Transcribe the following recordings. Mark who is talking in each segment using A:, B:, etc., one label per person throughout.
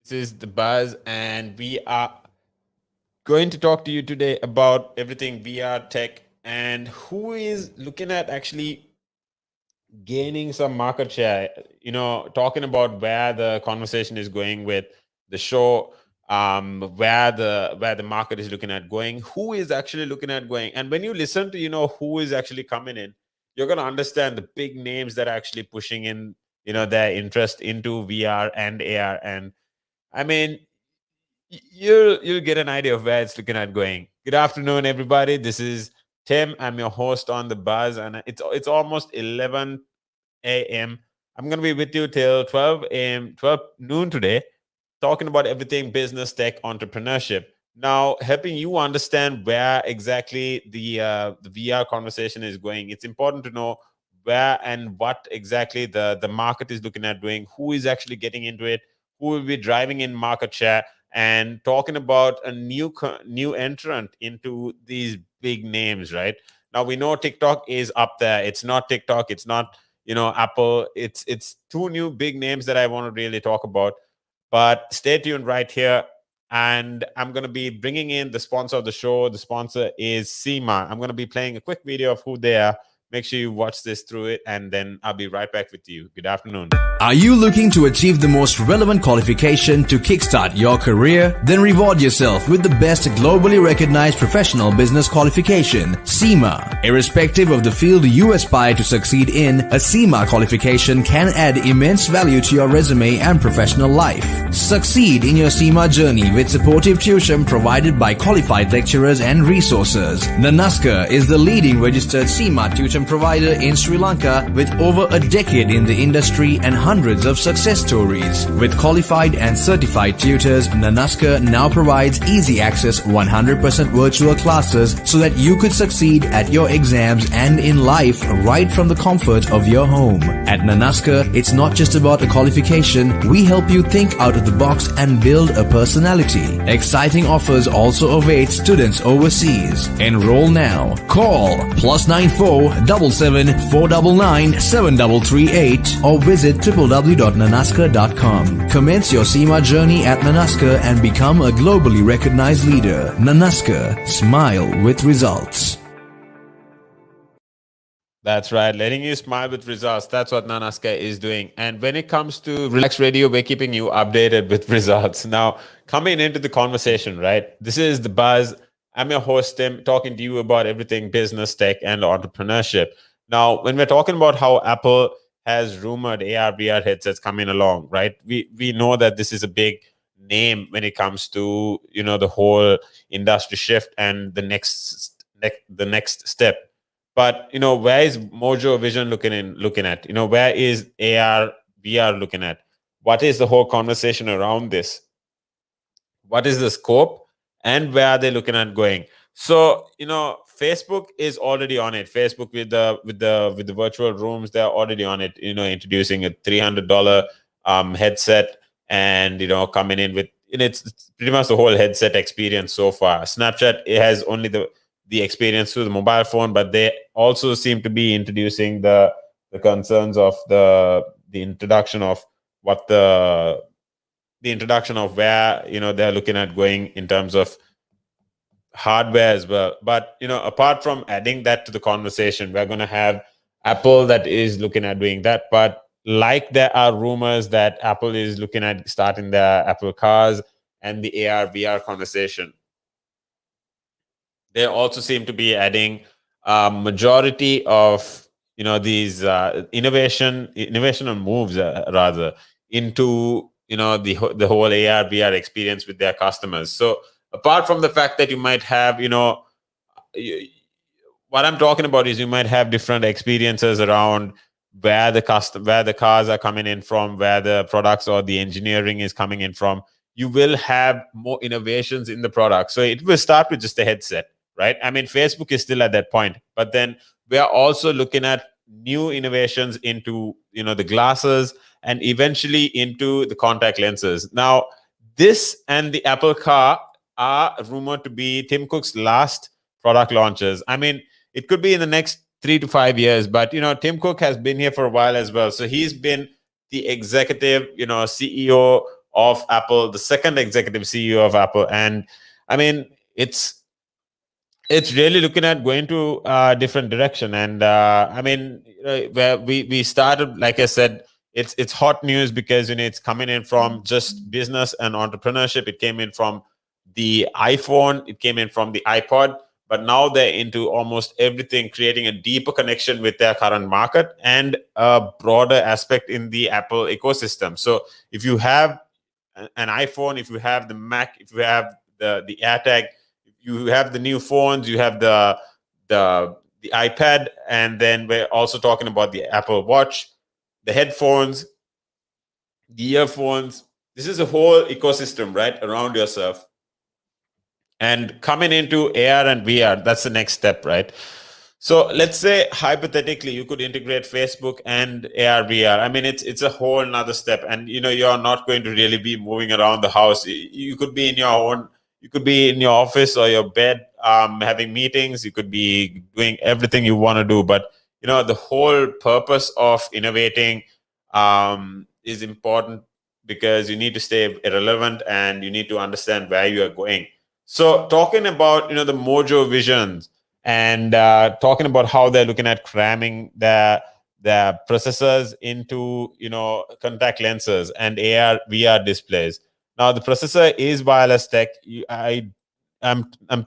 A: This is the Buzz, and we are going to talk to you today about everything VR tech and who is looking at actually gaining some market share. Talking about where the conversation is going with the show, where the market is looking at going, who is actually looking at going, and when you listen to who is actually coming in, you're going to understand the big names that are actually pushing in their interest into VR and AR. And I mean, you'll get an idea of where it's looking at going. Good afternoon, everybody. This is Tim. I'm your host on the Buzz, and it's almost 11 a.m. I'm gonna be with you till 12 a.m., 12 noon today, talking about everything business, tech, entrepreneurship. Now, helping you understand where exactly the VR conversation is going. It's important to know where and what exactly the market is looking at doing, who is actually getting into it, who will be driving in market share, and talking about a new entrant into these big names. Right now, we know TikTok is up there. It's not TikTok. It's not Apple. It's two new big names that I want to really talk about. But stay tuned right here. And I'm going to be bringing in the sponsor of the show. The sponsor is SEMA. I'm going to be playing a quick video of who they are. Make sure you watch this through it, and then I'll be right back with you. Good afternoon.
B: Are you looking to achieve the most relevant qualification to kickstart your career? Then reward yourself with the best globally recognized professional business qualification, SEMA. Irrespective of the field you aspire to succeed in, a SEMA qualification can add immense value to your resume and professional life. Succeed in your SEMA journey with supportive tuition provided by qualified lecturers and resources. Nanaska is the leading registered SEMA tuition provider in Sri Lanka with over a decade in the industry and hundreds of success stories. With qualified and certified tutors, Nanaska now provides easy access 100% virtual classes so that you could succeed at your exams and in life right from the comfort of your home. At Nanaska, it's not just about a qualification. We help you think out of the box and build a personality. Exciting offers also await students overseas. Enroll now. Call +94 77 499 7338 or visit www.nanaska.com. Commence your SEMA journey at Nanaska and become a globally recognized leader. Nanaska, smile with results.
A: That's right. Letting you smile with results. That's what Nanaska is doing. And when it comes to Relax Radio, we're keeping you updated with results. Now, coming into the conversation, right? This is the Buzz. I'm your host, Tim, talking to you about everything business, tech, and entrepreneurship. Now, when we're talking about how Apple has rumored AR, VR headsets coming along, right? We know that this is a big name when it comes to the whole industry shift and the next step. But where is Mojo Vision looking at? Where is AR, VR looking at? What is the whole conversation around this? What is the scope, and where are they looking at going? So Facebook is already on it. Facebook with the virtual rooms, they're already on it. Introducing a $300 headset, and coming in with it's pretty much the whole headset experience so far. Snapchat, it has only the experience through the mobile phone, but they also seem to be introducing the concerns of the introduction of what the introduction of where they're looking at going in terms of hardware as well. But apart from adding that to the conversation, we're going to have Apple that is looking at doing that. But like there are rumors that Apple is looking at starting their Apple cars and the AR VR conversation, they also seem to be adding majority of these innovation and moves rather into the whole AR VR experience with their customers. So apart from the fact that you might have what I'm talking about is you might have different experiences around where the cars are coming in from, where the products or the engineering is coming in from. You will have more innovations in the product. So it will start with just a headset, right? I mean, Facebook is still at that point, but then we are also looking at new innovations into the glasses and eventually into the contact lenses. Now, this and the Apple car are rumored to be Tim Cook's last product launches. I mean, it could be in the next 3 to 5 years, but Tim Cook has been here for a while as well. So he's been the executive, CEO of Apple, the second executive CEO of Apple. And I mean, it's really looking at going to a different direction. And I mean, where we started, like I said, it's hot news because it's coming in from just business and entrepreneurship. It came in from the iPhone, it came in from the iPod, but now they're into almost everything, creating a deeper connection with their current market and a broader aspect in the Apple ecosystem. So if you have an iPhone, if you have the Mac, if you have the AirTag, you have the new phones, you have the iPad, and then we're also talking about the Apple Watch, the headphones, the earphones. This is a whole ecosystem right around yourself. And coming into AR and VR, that's the next step, right? So let's say hypothetically you could integrate Facebook and AR VR. I mean, it's a whole another step, and you're not going to really be moving around the house. You could be in your own, you could be in your office or your bed, having meetings. You could be doing everything you want to do, but the whole purpose of innovating is important because you need to stay relevant and you need to understand where you are going. So talking about the Mojo Visions and talking about how they're looking at cramming the processors into contact lenses and AR VR displays. Now the processor is wireless tech. I'm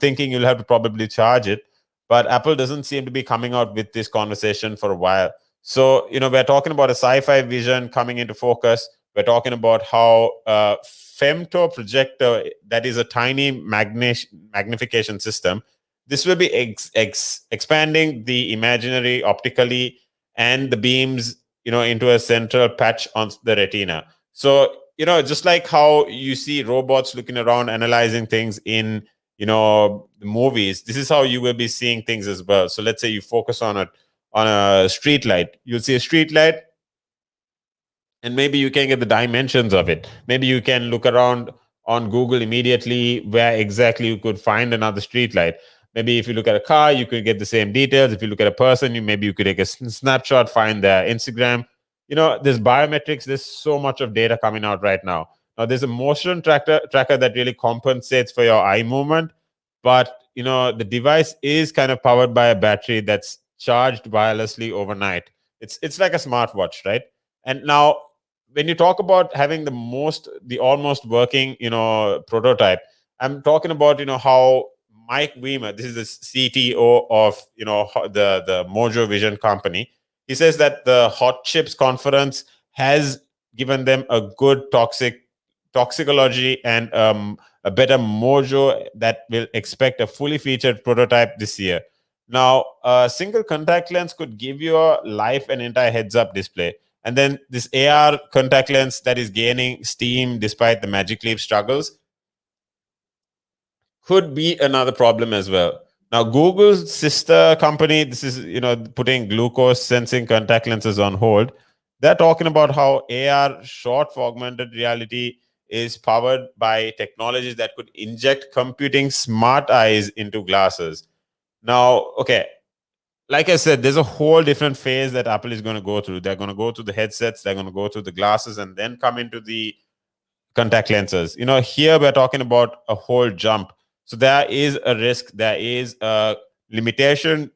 A: thinking you'll have to probably charge it, but Apple doesn't seem to be coming out with this conversation for a while. So we're talking about a sci-fi vision coming into focus. We're talking about how femto projector, that is a tiny magnification system. This will be expanding the imaginary optically and the beams, into a central patch on the retina. So, just like how you see robots looking around, analyzing things in, the movies, this is how you will be seeing things as well. So let's say you focus on a street light. You'll see a street light, and maybe you can get the dimensions of it. Maybe you can look around on Google immediately where exactly you could find another street light. Maybe if you look at a car, you could get the same details. If you look at a person, maybe you could take a snapshot, find their Instagram. There's biometrics. There's so much of data coming out right now. Now, there's a motion tracker that really compensates for your eye movement, but the device is kind of powered by a battery that's charged wirelessly overnight. It's like a smartwatch, right? And now, when you talk about having the almost working, prototype, I'm talking about, how Mike Weimer, this is the CTO of, the Mojo Vision company. He says that the Hot Chips conference has given them a good toxicology and a better mojo that will expect a fully featured prototype this year. Now, a single contact lens could give you a live and entire heads-up display. And then this AR contact lens that is gaining steam despite the Magic Leap struggles could be another problem as well. Now, Google's sister company, this is, putting glucose sensing contact lenses on hold. They're talking about how AR, short for augmented reality, is powered by technologies that could inject computing smart eyes into glasses. Now, okay, like I said, there's a whole different phase that Apple is going to go through. They're going to go through the headsets, they're going to go through the glasses, and then come into the contact lenses. Here we're talking about a whole jump. So there is a risk, there is a limitation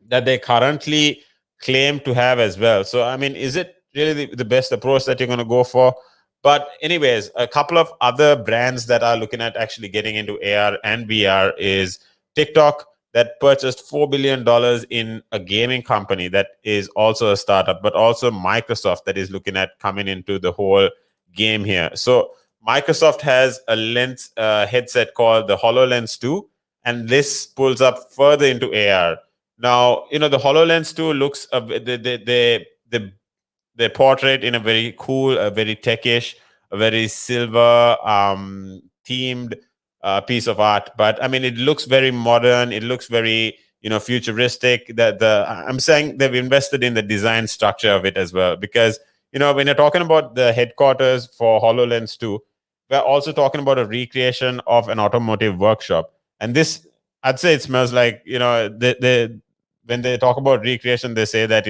A: that they currently claim to have as well. So, I mean, is it really the best approach that you're going to go for? But anyways, a couple of other brands that are looking at actually getting into AR and VR is TikTok, that purchased $4 billion in a gaming company that is also a startup, but also Microsoft that is looking at coming into the whole game here. So Microsoft has a lens headset called the HoloLens 2, and this pulls up further into AR. Now, the HoloLens 2 looks, they portrait in a very cool, a very techish, a very silver themed piece of art. But I mean, it looks very modern. It looks very futuristic. I'm saying they've invested in the design structure of it as well, because when you're talking about the headquarters for HoloLens 2, we're also talking about a recreation of an automotive workshop. And this, I'd say, it smells like when they talk about recreation, they say that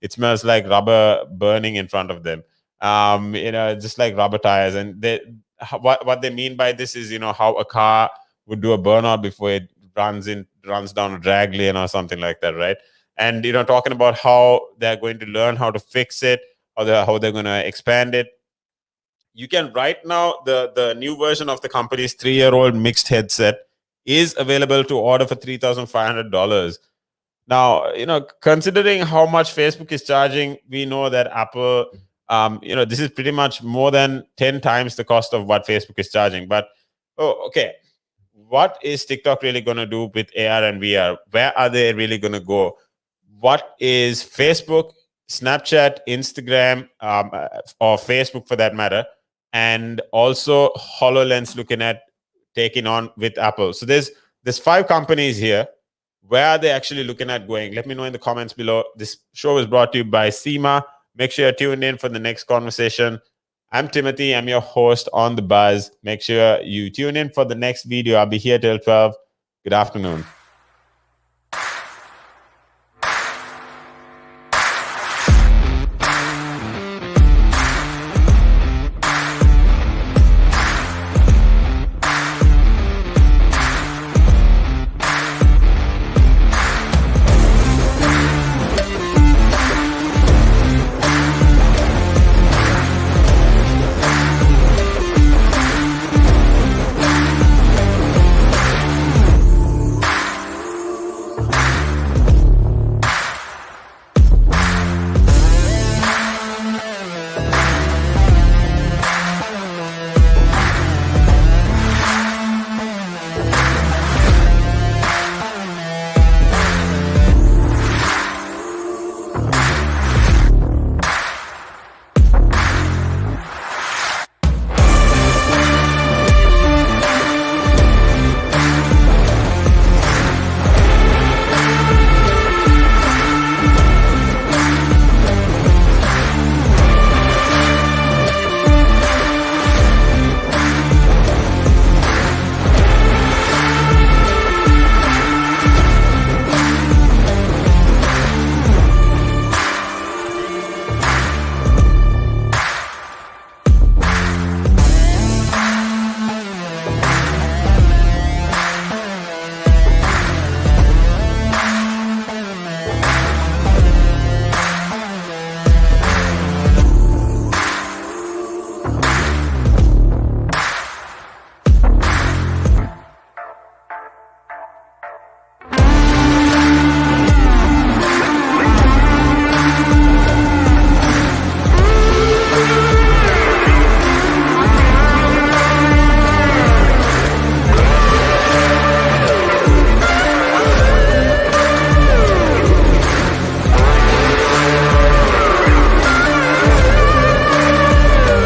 A: it smells like rubber burning in front of them. just like rubber tires. And what they mean by this is, how a car would do a burnout before it runs down a drag lane or something like that, right? And talking about how they're going to learn how to fix it, how they're going to expand it. You can right now, the new version of the company's 3-year-old mixed headset is available to order for $3,500. Now, considering how much Facebook is charging, we know that Apple, this is pretty much more than 10 times the cost of what Facebook is charging. But, okay, what is TikTok really going to do with AR and VR? Where are they really going to go? What is Facebook, Snapchat, Instagram, or Facebook for that matter, and also HoloLens looking at taking on with Apple? So there's 5 companies here. Where are they actually looking at going? Let me know in the comments below. This show is brought to you by SEMA. Make sure you're tuned in for the next conversation. I'm Timothy. I'm your host on The Buzz. Make sure you tune in for the next video. I'll be here till 12. Good afternoon.